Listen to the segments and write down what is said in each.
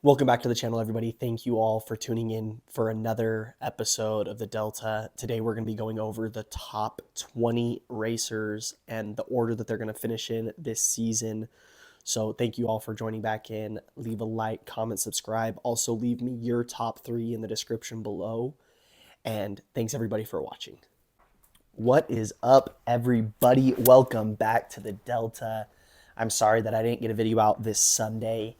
Welcome back to the channel, everybody. Thank you all for tuning in for another episode of the Delta. Today, we're going to be going over the top 20 racers and the order that they're going to finish in this season. So, thank you all for joining back in. Leave a like, comment, subscribe. Also, leave me your top three in the description below. And thanks, everybody, for watching. What is up, everybody? Welcome back to the Delta. I'm sorry that I didn't get a video out this Sunday.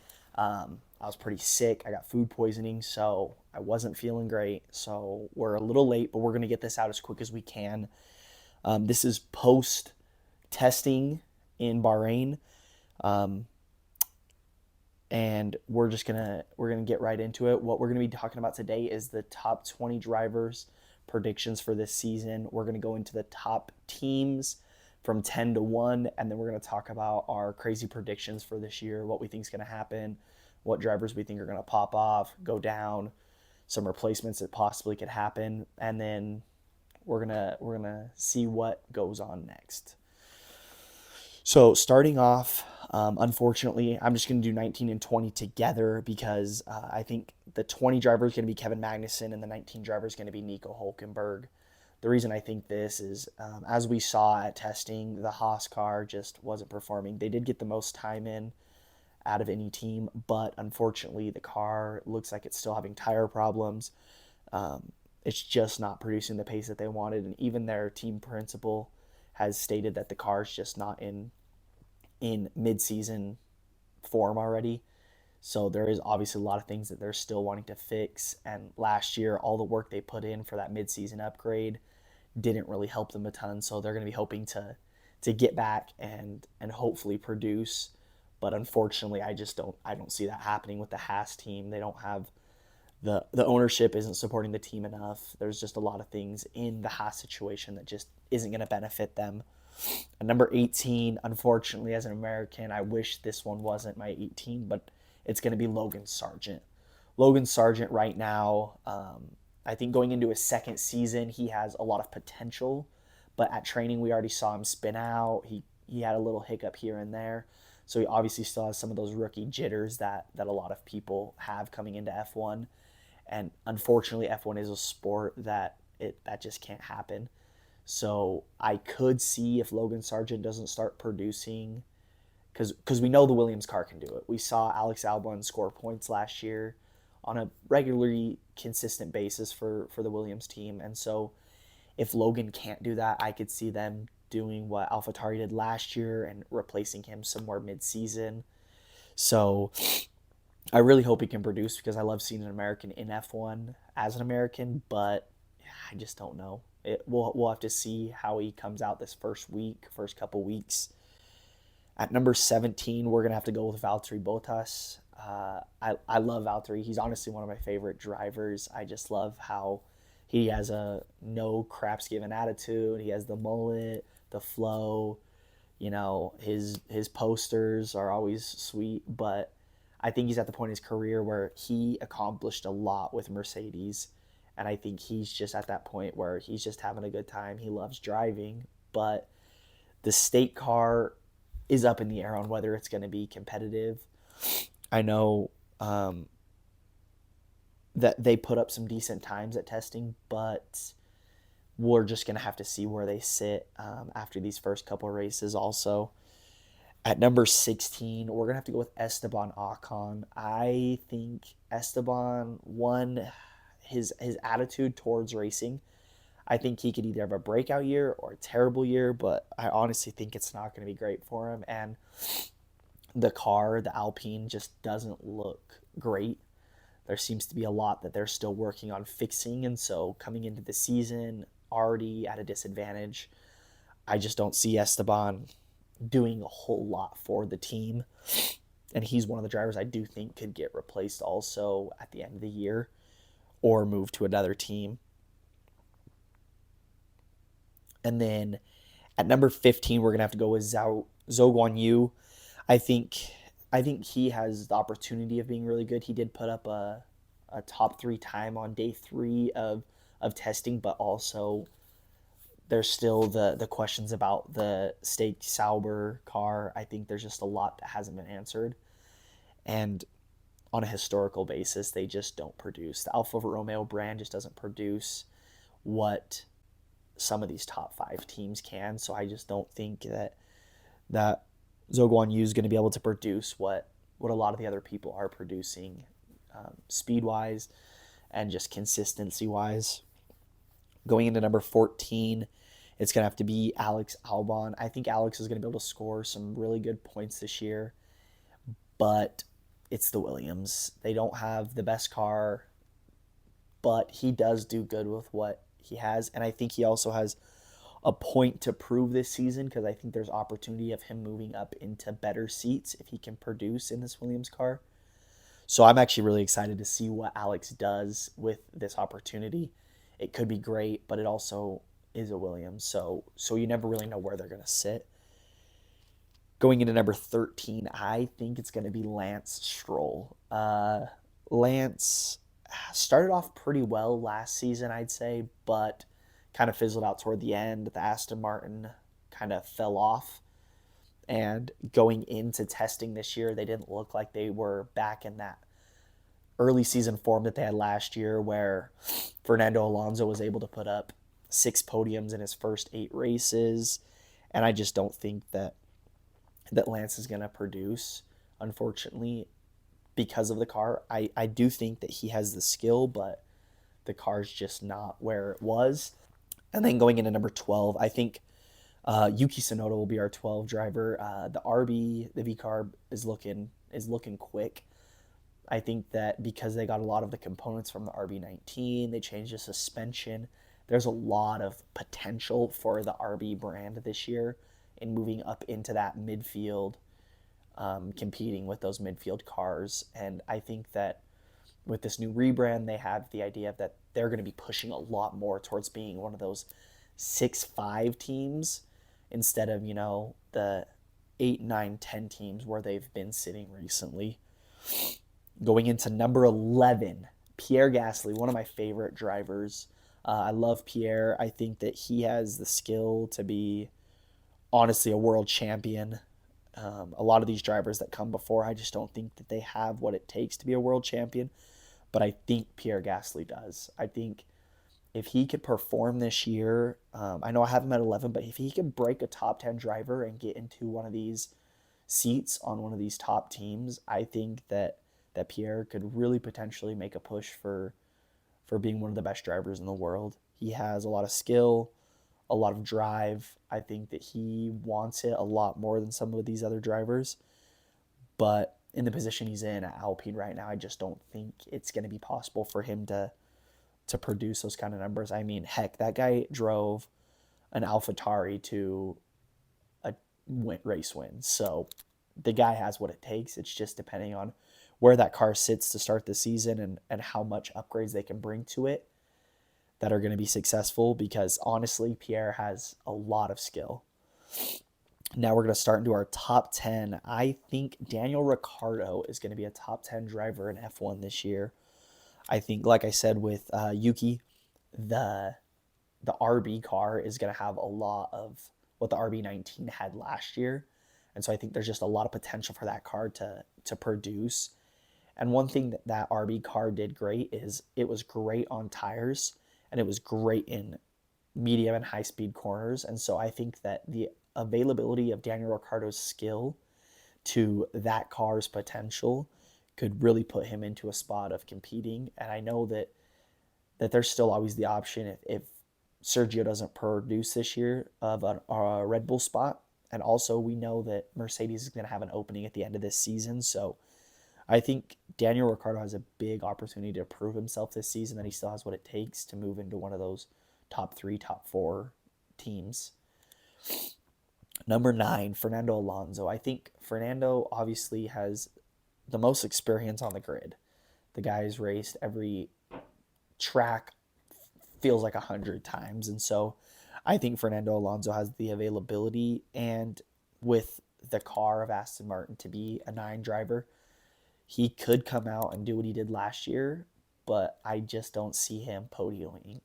I was pretty sick. I got food poisoning, so I wasn't feeling great. So we're a little late, but we're going to get this out as quick as we can. This is post testing in Bahrain, and we're gonna get right into it. What we're gonna be talking about today is the top 20 drivers predictions for this season. We're gonna go into the top teams from 10 to 1, and then we're gonna talk about our crazy predictions for this year, what we think is gonna happen, what drivers we think are gonna pop off, go down, some replacements that possibly could happen, and then we're gonna see what goes on next. So starting off, unfortunately, I'm just going to do 19 and 20 together because I think the 20 driver is going to be Kevin Magnussen and the 19 driver is going to be Nico Hulkenberg. The reason I think this is, as we saw at testing, the Haas car just wasn't performing. They did get the most time in out of any team, but unfortunately, the car looks like it's still having tire problems. It's just not producing the pace that they wanted, and even their team principal has stated that the car is just not in mid-season form already. So there is obviously a lot of things that they're still wanting to fix. And last year, all the work they put in for that mid-season upgrade didn't really help them a ton. So they're going to be hoping to get back and hopefully produce. But unfortunately, I don't see that happening with the Haas team. They don't have the ownership isn't supporting the team enough. There's just a lot of things in the Haas situation that just isn't going to benefit them. And number 18, unfortunately, as an American, I wish this one wasn't my 18, but it's going to be Logan Sargent. Logan Sargent right now, I think going into his second season, he has a lot of potential. But at training, we already saw him spin out. He had a little hiccup here and there. So he obviously still has some of those rookie jitters that a lot of people have coming into F1. And unfortunately, F1 is a sport that just can't happen. So I could see if Logan Sargent doesn't start producing, because we know the Williams car can do it. We saw Alex Albon score points last year on a regularly consistent basis for the Williams team, and so if Logan can't do that, I could see them doing what AlphaTauri did last year and replacing him somewhere mid-season. So I really hope he can produce because I love seeing an American in F1 as an American, but I just don't know. We'll have to see how he comes out this first couple weeks. At number 17, we're gonna have to go with Valtteri Bottas. I love Valtteri. He's honestly one of my favorite drivers. I just love how he has a no craps given attitude. He has the mullet, the flow. His posters are always sweet, but I think he's at the point in his career where he accomplished a lot with Mercedes, and I think he's just at that point where he's just having a good time. He loves driving, but the state car is up in the air on whether it's going to be competitive. I know that they put up some decent times at testing, but we're just going to have to see where they sit after these first couple of races also. At number 16, we're going to have to go with Esteban Ocon. I think Esteban won his attitude towards racing. I think he could either have a breakout year or a terrible year, but I honestly think it's not going to be great for him. And the car, the Alpine, just doesn't look great. There seems to be a lot that they're still working on fixing, and so coming into the season already at a disadvantage, I just don't see Esteban doing a whole lot for the team. And he's one of the drivers I do think could get replaced also at the end of the year or move to another team. And then at number 15, we're gonna have to go with Zhou Guan Yu. I think I think he has the opportunity of being really good. He did put up a top three time on day three of testing, but also there's still the questions about the State Sauber car. I think there's just a lot that hasn't been answered. And on a historical basis, they just don't produce. The Alfa Romeo brand just doesn't produce what some of these top 5 teams can. So I just don't think that Zhou Guanyu is going to be able to produce what a lot of the other people are producing, speed wise and just consistency wise. Going into number 14, it's going to have to be Alex Albon. I think Alex is going to be able to score some really good points this year, but it's the Williams. They don't have the best car, but he does do good with what he has. And I think he also has a point to prove this season because I think there's opportunity of him moving up into better seats if he can produce in this Williams car. So I'm actually really excited to see what Alex does with this opportunity. It could be great, but it also is a Williams. So you never really know where they're going to sit. Going into number 13, I think it's going to be Lance Stroll. Lance started off pretty well last season, I'd say, but kind of fizzled out toward the end. The Aston Martin kind of fell off. And going into testing this year, they didn't look like they were back in that early season form that they had last year where Fernando Alonso was able to put up 6 podiums in his first 8 races. And I just don't think that Lance is going to produce, unfortunately, because of the car. I do think that he has the skill, but the car's just not where it was. And then going into number 12, I think Yuki Tsunoda will be our 12 driver. The RB, the V-Carb is looking quick. I think that because they got a lot of the components from the RB19, they changed the suspension. There's a lot of potential for the RB brand this year in moving up into that midfield, competing with those midfield cars. And I think that with this new rebrand, they have the idea that they're going to be pushing a lot more towards being one of those 6-5 teams instead of, the 8, 9, 10 teams where they've been sitting recently. Going into number 11, Pierre Gasly, one of my favorite drivers. I love Pierre. I think that he has the skill to be, honestly, a world champion. A lot of these drivers that come before, I just don't think that they have what it takes to be a world champion. But I think Pierre Gasly does. I think if he could perform this year, I know I have him at 11, but if he could break a top 10 driver and get into one of these seats on one of these top teams, I think that Pierre could really potentially make a push for being one of the best drivers in the world. He has a lot of skill, a lot of drive. I think that he wants it a lot more than some of these other drivers. But in the position he's in at Alpine right now, I just don't think it's going to be possible for him to produce those kind of numbers. I mean, heck, that guy drove an AlphaTauri to a race win. So the guy has what it takes. It's just depending on where that car sits to start the season and how much upgrades they can bring to it that are going to be successful, because honestly, Pierre has a lot of skill. Now we're going to start into our top 10. I think Daniel Ricciardo is going to be a top 10 driver in F1 this year. I think, like I said with Yuki, the RB car is going to have a lot of what the RB19 had last year. And so I think there's just a lot of potential for that car to produce. And one thing that RB car did great is it was great on tires and it was great in medium and high speed corners. And so I think that the availability of Daniel Ricciardo's skill to that car's potential could really put him into a spot of competing. And I know that there's still always the option if Sergio doesn't produce this year of a Red Bull spot. And also we know that Mercedes is going to have an opening at the end of this season. So I think Daniel Ricciardo has a big opportunity to prove himself this season, that he still has what it takes to move into one of those top 3, top 4 teams. Number 9, Fernando Alonso. I think Fernando obviously has the most experience on the grid. The guy's raced every track, feels like 100 times. And so I think Fernando Alonso has the availability, and with the car of Aston Martin to be a 9 driver, he could come out and do what he did last year, but I just don't see him podiuming,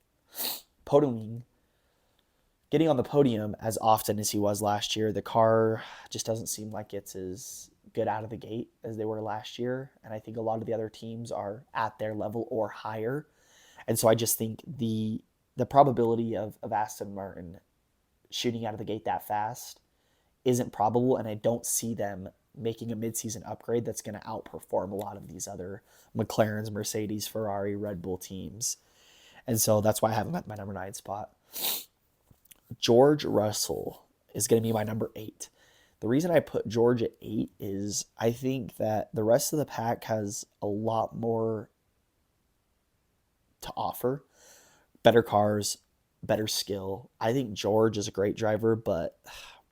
getting on the podium as often as he was last year. The car just doesn't seem like it's good out of the gate as they were last year. And I think a lot of the other teams are at their level or higher. And so I just think the probability of Aston Martin shooting out of the gate that fast isn't probable, and I don't see them making a midseason upgrade that's going to outperform a lot of these other McLarens, Mercedes, Ferrari, Red Bull teams. And so that's why I have him at my number 9 spot. George Russell is going to be my number 8. The reason I put George at 8 is I think that the rest of the pack has a lot more to offer. Better cars, better skill. I think George is a great driver, but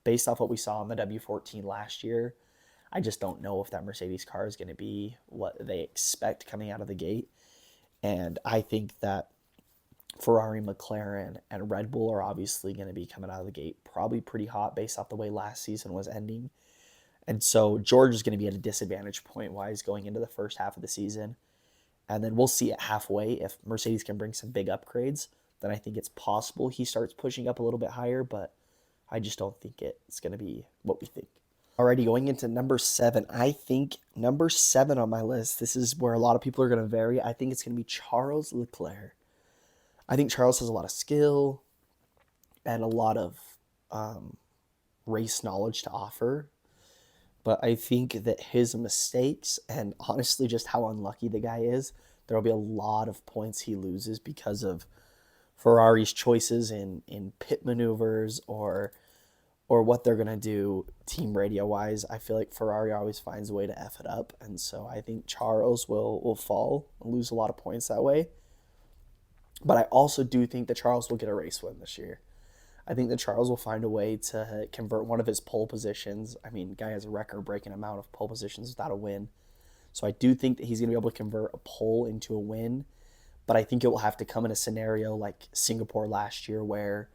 based off what we saw in the W14 last year, I just don't know if that Mercedes car is going to be what they expect coming out of the gate. And I think that Ferrari, McLaren, and Red Bull are obviously going to be coming out of the gate probably pretty hot based off the way last season was ending. And so George is going to be at a disadvantage point-wise going into the first half of the season. And then we'll see at halfway if Mercedes can bring some big upgrades. Then I think it's possible he starts pushing up a little bit higher, but I just don't think it's going to be what we think. Alrighty, going into number 7. I think number 7 on my list, this is where a lot of people are going to vary. I think it's going to be Charles Leclerc. I think Charles has a lot of skill and a lot of race knowledge to offer. But I think that his mistakes and honestly just how unlucky the guy is, there will be a lot of points he loses because of Ferrari's choices in pit maneuvers or what they're going to do team radio-wise. I feel like Ferrari always finds a way to F it up. And so I think Charles will fall and lose a lot of points that way. But I also do think that Charles will get a race win this year. I think that Charles will find a way to convert one of his pole positions. I mean, guy has a record-breaking amount of pole positions without a win. So I do think that he's going to be able to convert a pole into a win. But I think it will have to come in a scenario like Singapore last year where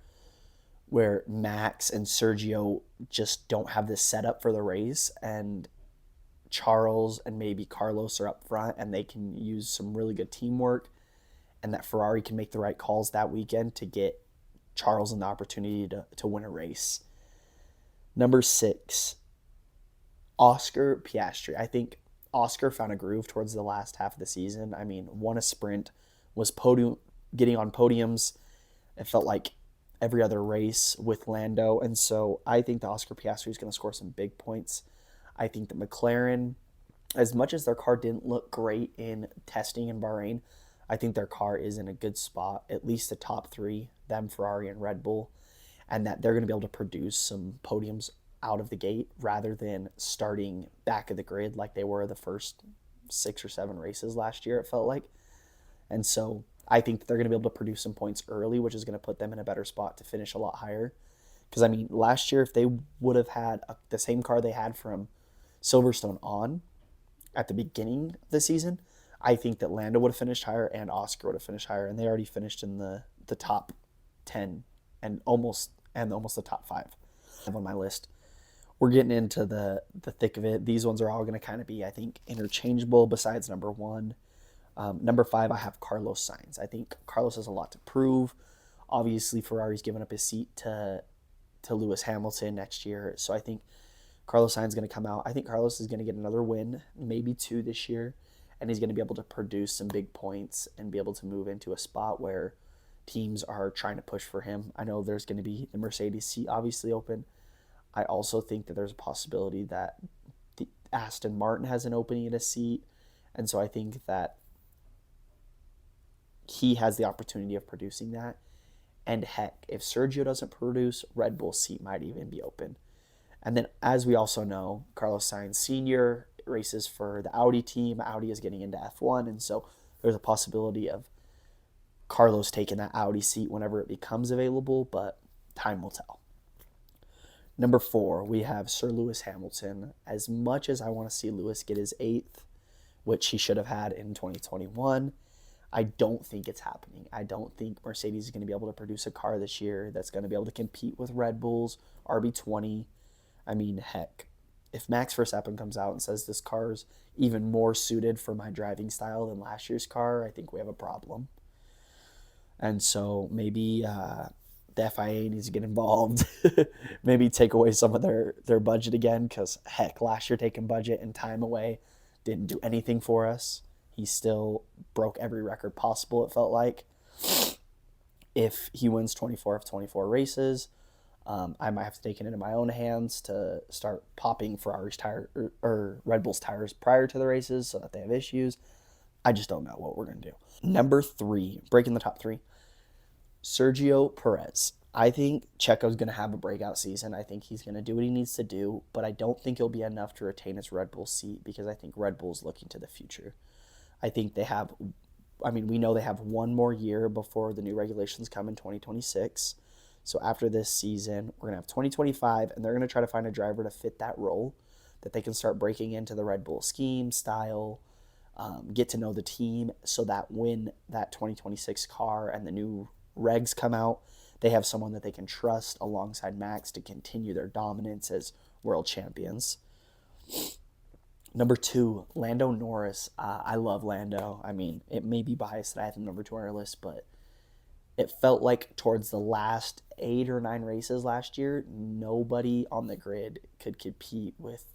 Max and Sergio just don't have this setup for the race, and Charles and maybe Carlos are up front and they can use some really good teamwork, and that Ferrari can make the right calls that weekend to get Charles an opportunity to win a race. Number 6, Oscar Piastri. I think Oscar found a groove towards the last half of the season. I mean, won a sprint, was getting on podiums. It felt like every other race with Lando. And so I think that Oscar Piastri is going to score some big points. I think that McLaren, as much as their car didn't look great in testing in Bahrain, I think their car is in a good spot, at least the top 3, them, Ferrari, and Red Bull, and that they're going to be able to produce some podiums out of the gate rather than starting back of the grid like they were the first 6 or 7 races last year, it felt like. And so I think that they're going to be able to produce some points early, which is going to put them in a better spot to finish a lot higher. Because, I mean, last year, if they would have had the same car they had from Silverstone on at the beginning of the season, I think that Lando would have finished higher and Oscar would have finished higher, and they already finished in the top 10 and almost the top 5 on my list. We're getting into the thick of it. These ones are all going to kind of be, I think, interchangeable besides number 1. Number 5, I have Carlos Sainz. I think Carlos has a lot to prove. Obviously, Ferrari's given up his seat to Lewis Hamilton next year, so I think Carlos Sainz is going to come out. I think Carlos is going to get another win, maybe 2 this year, and he's going to be able to produce some big points and be able to move into a spot where teams are trying to push for him. I know there's going to be the Mercedes seat obviously open. I also think that there's a possibility that the Aston Martin has an opening in a seat, and so I think that he has the opportunity of producing that. And heck, if Sergio doesn't produce, Red Bull's seat might even be open. And then, as we also know, Carlos Sainz Sr. races for the Audi team. Audi is getting into F1, and so there's a possibility of Carlos taking that Audi seat whenever it becomes available, but time will tell. Number 4, we have Sir Lewis Hamilton. As much as I want to see Lewis get his 8th, which he should have had in 2021, I don't think it's happening. I don't think Mercedes is going to be able to produce a car this year that's going to be able to compete with Red Bull's RB20. I mean, heck, if Max Verstappen comes out and says this car's even more suited for my driving style than last year's car, I think we have a problem. And so maybe the FIA needs to get involved. Maybe take away some of their budget again, because heck, last year taking budget and time away didn't do anything for us. He still broke every record possible, it felt like. If he wins 24 of 24 races, I might have to take it into my own hands to start popping Ferrari's tire or Red Bull's tires prior to the races so that they have issues. I just don't know what we're going to do. Number 3, breaking the top 3, Sergio Perez. I think Checo's going to have a breakout season. I think he's going to do what he needs to do, but I don't think it'll be enough to retain his Red Bull seat because I think Red Bull's looking to the future. I think we know they have one more year before the new regulations come in 2026. So after this season, we're going to have 2025, and they're going to try to find a driver to fit that role, that they can start breaking into the Red Bull scheme, style, get to know the team, so that when that 2026 car and the new regs come out, they have someone that they can trust alongside Max to continue their dominance as world champions. Number 2, Lando Norris. I love Lando. I mean, it may be biased that I have him number 2 on our list, but it felt like towards the last 8 or 9 races last year, nobody on the grid could compete with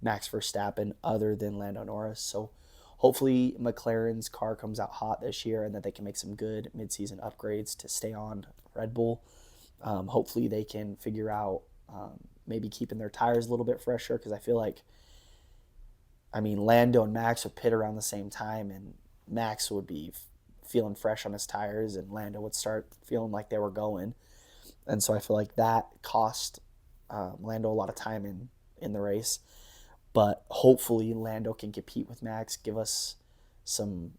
Max Verstappen other than Lando Norris. So hopefully McLaren's car comes out hot this year and that they can make some good midseason upgrades to stay on Red Bull. Hopefully they can figure out maybe keeping their tires a little bit fresher, because I feel like, Lando and Max would pit around the same time, and Max would be feeling fresh on his tires, and Lando would start feeling like they were going. And so I feel like that cost Lando a lot of time in the race. But hopefully Lando can compete with Max, give us some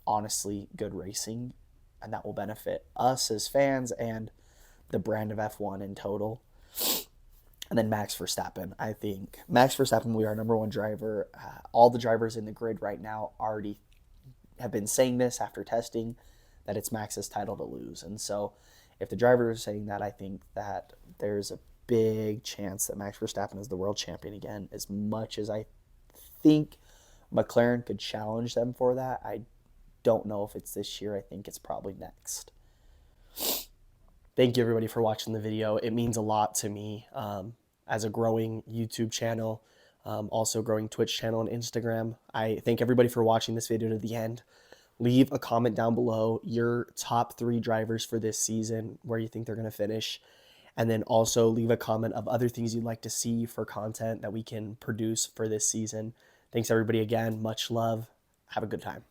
honestly good racing, and that will benefit us as fans and the brand of F1 in total. And then Max Verstappen. I think Max Verstappen will be our number 1 driver. All the drivers in the grid right now already have been saying this after testing, that it's Max's title to lose. And so if the drivers are saying that, I think that there's a big chance that Max Verstappen is the world champion again. As much as I think McLaren could challenge them for that, I don't know if it's this year. I think it's probably next. Thank you, everybody, for watching the video. It means a lot to me as a growing YouTube channel, also growing Twitch channel and Instagram. I thank everybody for watching this video to the end. Leave a comment down below your top 3 drivers for this season, where you think they're going to finish. And then also leave a comment of other things you'd like to see for content that we can produce for this season. Thanks, everybody, again. Much love. Have a good time.